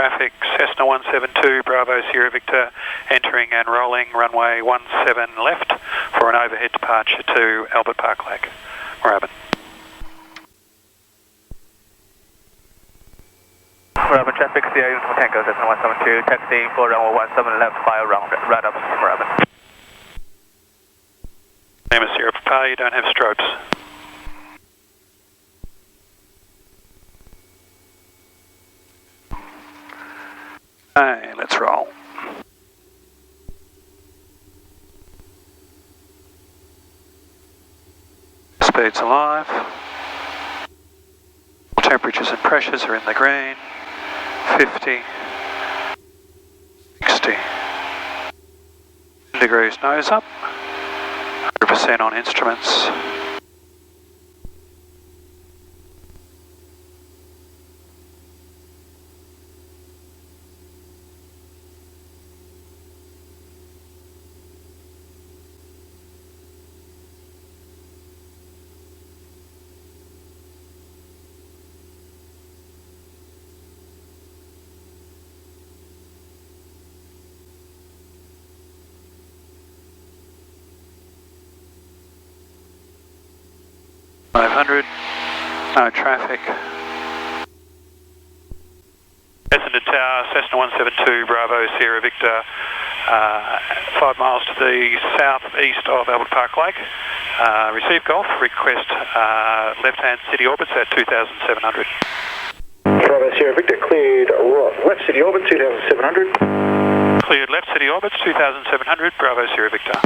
traffic, Cessna 172, Bravo Sierra Victor, entering and rolling runway 17 left for an overhead departure to Albert Park Lake, Moorabbin. Moorabbin traffic, Sierra Uniform Tango, Cessna 172, taxiing for runway 17 left, fire right up Moorabbin. Name is Sierra Papa, you don't have strobes. Okay, let's roll. Speed's alive. Temperatures and pressures are in the green. 50, 60 degrees nose up. 100% on instruments. No traffic. Essendon Tower, Cessna 172, Bravo Sierra Victor, 5 miles to the southeast of Albert Park Lake. Receive golf, request left-hand city orbits at 2,700. Bravo Sierra Victor, cleared left city orbit, 2,700. Cleared left city orbits, 2,700, Bravo Sierra Victor.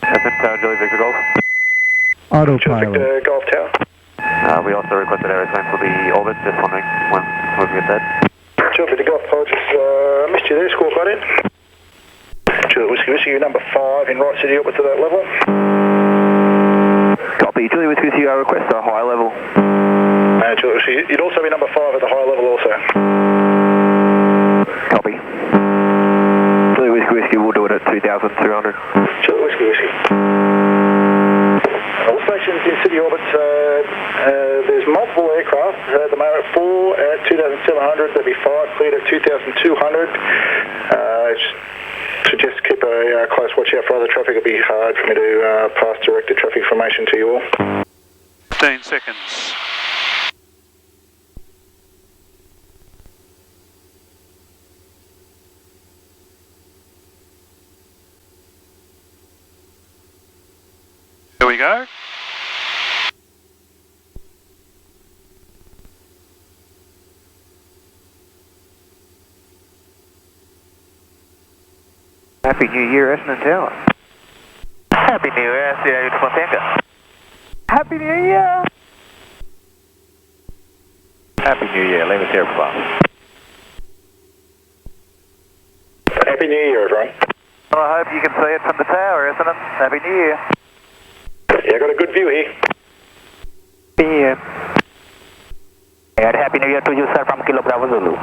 Essendon Tower, Julie Victor Golf. Autopilot. Victor Golf Tower. We also requested aeroplane for the orbit, just wondering when we'll get that. Julie Victor Golf, apologies, missed you there, score got in. Julie Whiskey, you number 5 in right city orbit to that level. Copy, Julie Whiskey, you request a high level. Julie Whiskey, you'd also be number 5 at the high level also. Copy. Julie Whiskey, we'll do it at 2,200. Julie Whiskey. All stations in city orbits, there's multiple aircraft. At the moment, 4 at 2,700, there'll be 5 cleared at 2,200. To just keep a close watch out for other traffic, it'll be hard for me to pass directed traffic information to you all. 15 seconds. Here we go. Happy New Year, Essendon Tower. Happy New Year, Sierra Uniform Tango. Happy New Year! Happy New Year, Lima Sierra Papa. Happy New Year, everyone. Well, I hope you can see it from the tower, Essendon. Happy New Year. Yeah, I got a good view here. Happy New Year. And Happy New Year to you, sir, from Kilo Bravo Zulu.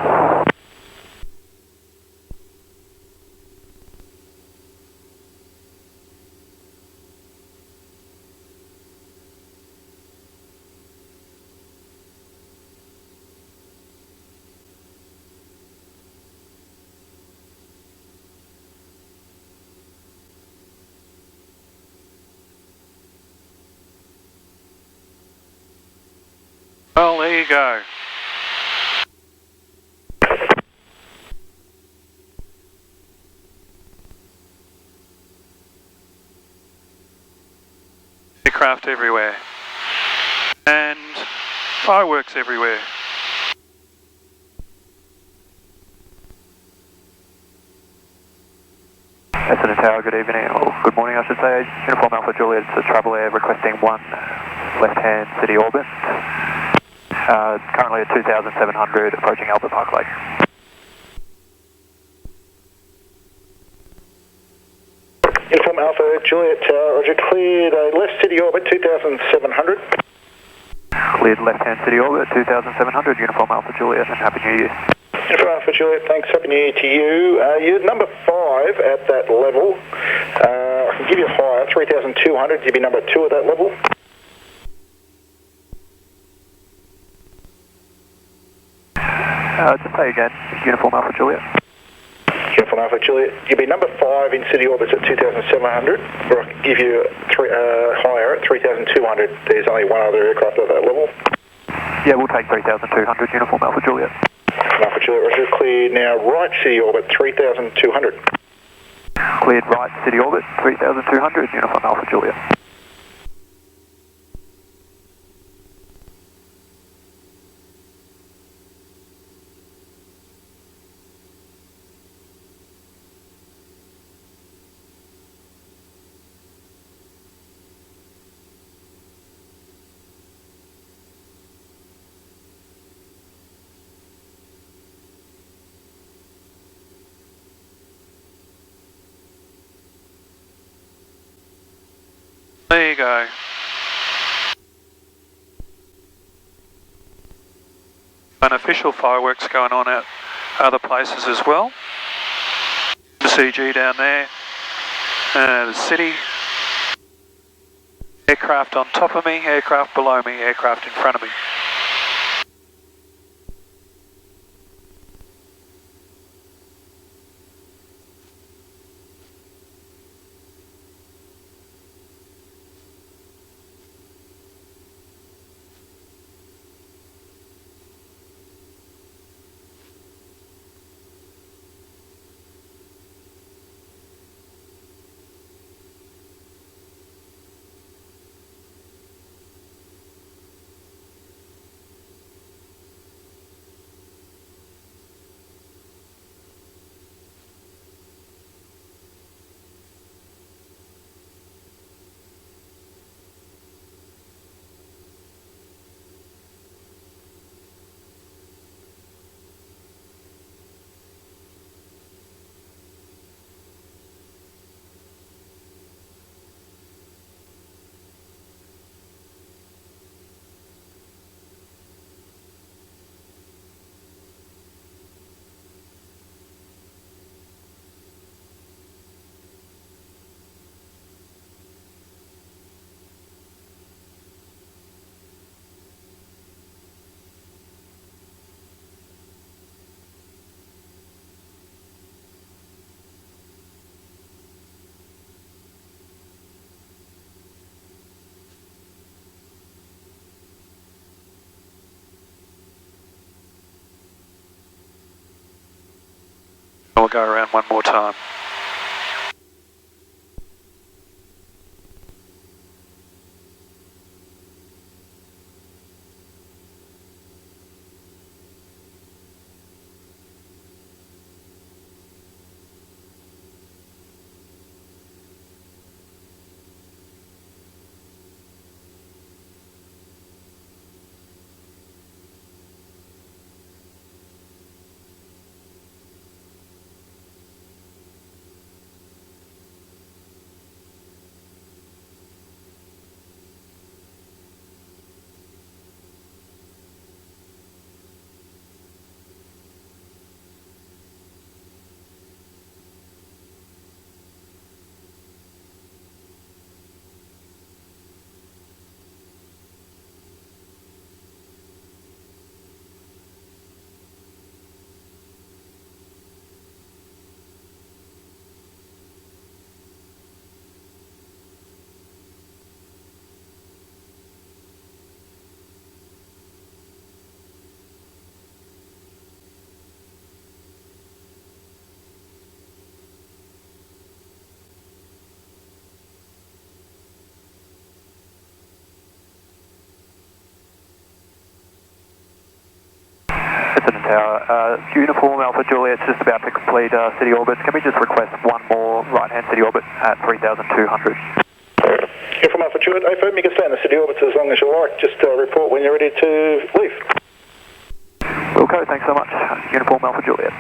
Well, there you go. Aircraft everywhere. And fireworks everywhere. Essendon Tower, good evening, or good morning I should say. Uniform Alpha Juliet, it's a Travel Air requesting 1 left-hand city orbit. Currently at 2,700, approaching Albert Park Lake. Uniform Alpha Juliet Tower, roger, cleared a left city orbit, 2,700. Cleared left-hand city orbit, 2,700, Uniform Alpha Juliet, and Happy New Year. Uniform Alpha Juliet, thanks, Happy New Year to you. You're number 5 at that level. I can give you higher, 3,200, you'd be number 2 at that level. Just say again, Uniform Alpha Juliet. Uniform Alpha Juliet. You'll be number 5 in city orbits at 2,700, or I can give you higher at 3,200. There's only one other aircraft at that level. Yeah, we'll take 3,200, Uniform Alpha Juliet. Alpha Juliet, Roger. Cleared now right city orbit, 3,200. Cleared right city orbit, 3,200, Uniform Alpha Juliet. There you go. Unofficial fireworks going on at other places as well. The CG down there. The city. Aircraft on top of me, aircraft below me, aircraft in front of me. We'll go around one more time. Essendon Tower, Uniform Alpha Juliet's just about to complete city orbits. Can we just request one more right-hand city orbit at 3,200? Uniform Alpha Juliet, affirm you can stay in the city orbits as long as you like. Just report when you're ready to leave. Wilco, thanks so much. Uniform Alpha Juliet.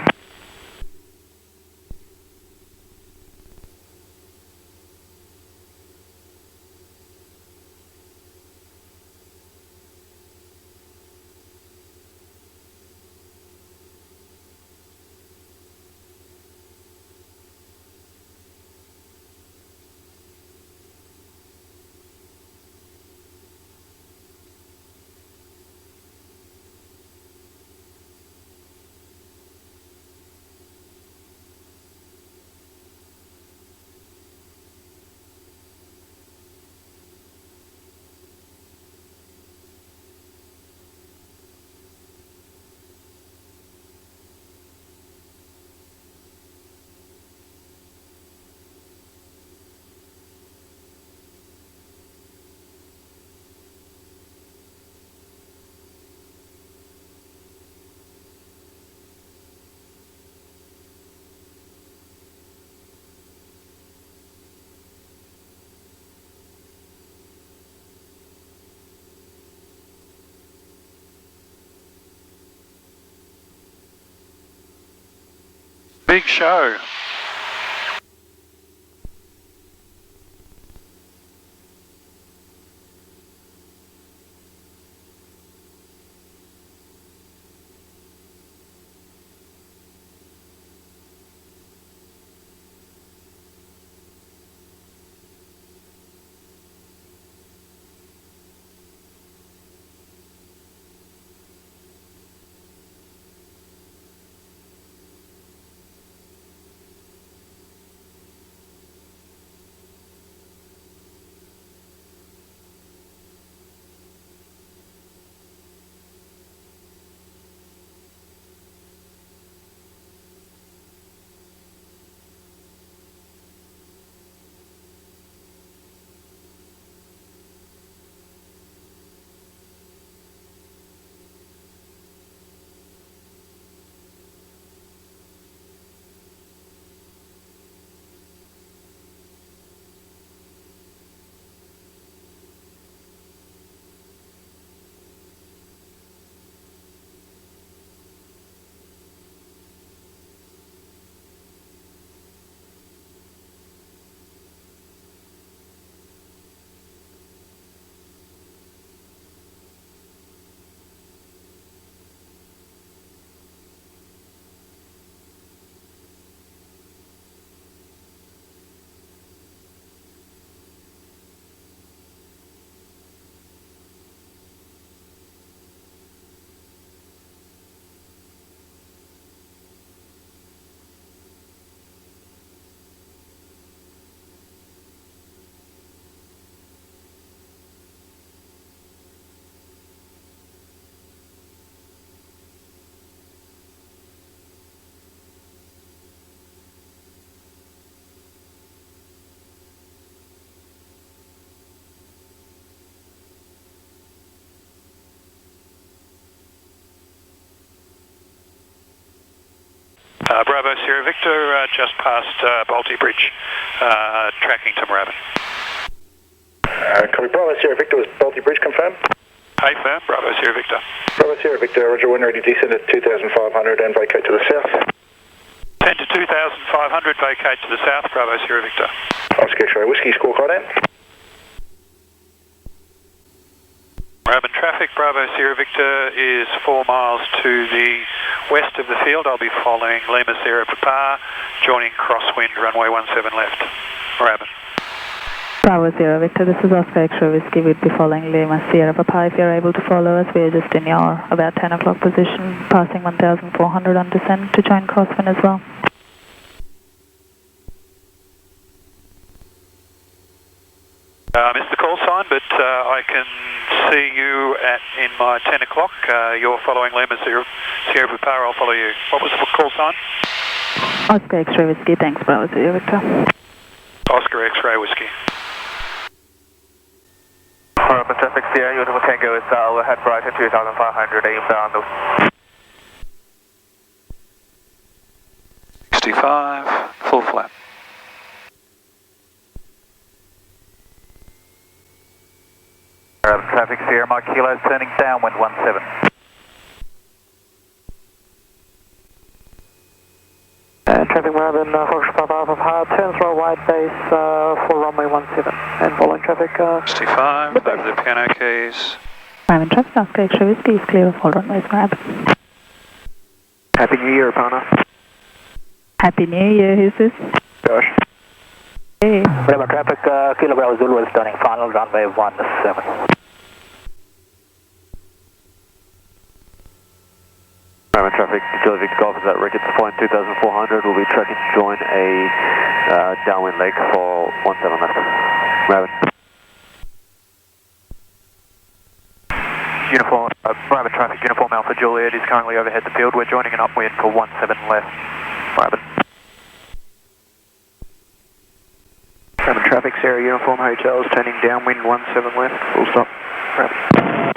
Big show. Bravo Sierra Victor, just past Balti Bridge, tracking to Moorabbin. Copy, Bravo Sierra Victor, was Balti Bridge confirmed? Hey firm, Bravo Sierra Victor. Bravo Sierra Victor, roger, when ready, descend at 2,500 and vacate to the south. 10 to 2,500, vacate to the south, Bravo Sierra Victor. Oscar X-ray, whiskey, squawk right in. Moorabbin traffic, Bravo Sierra Victor is 4 miles to the west of the field. I'll be following Lima Sierra Papa, joining crosswind runway 17 left. Moorabbin. Bravo Sierra Victor, this is Oscar X-ray Whiskey. We'd be following Lima Sierra Papa. If you're able to follow us, we're just in your about 10 o'clock position, passing 1,400 on descent to join crosswind as well. I missed the call sign, but I can see you in my 10 o'clock. You're following Lima Sierra Papa, I'll follow you. What was the call sign? Oscar X-ray Whiskey, thanks Bravo Sierra Victor. Oscar X-ray Whiskey. Moorabbin traffic, Sierra Uniform Tango is overhead Brighton 2,500, aim down 65, full flap. Moorabbin traffic, Sierra Mike Kilo turning downwind 17. Traffic Moorabbin, Fox Papa Alpha, turns right wide base for runway 17 and following traffic. 65, over the piano keys. Moorabbin traffic, Oscar X-ray Whiskey is clear of all runways, Moorabbin. Happy New Year, Pana. Happy New Year, who's this? Josh. Hey. Moorabbin traffic, Kilo Bravo Zulu is turning final runway 17. Moorabbin traffic, Kilo Victor Golf is at Ricketts Point 2,400. We'll be tracking to join a downwind leg for 17 left. Moorabbin. Uniform, Moorabbin traffic, Uniform Alpha Juliet is currently overhead the field. We're joining an upwind for 17 left. Moorabbin. Moorabbin traffic, Sierra Uniform Hotel is turning downwind 17 left. Full stop. Moorabbin.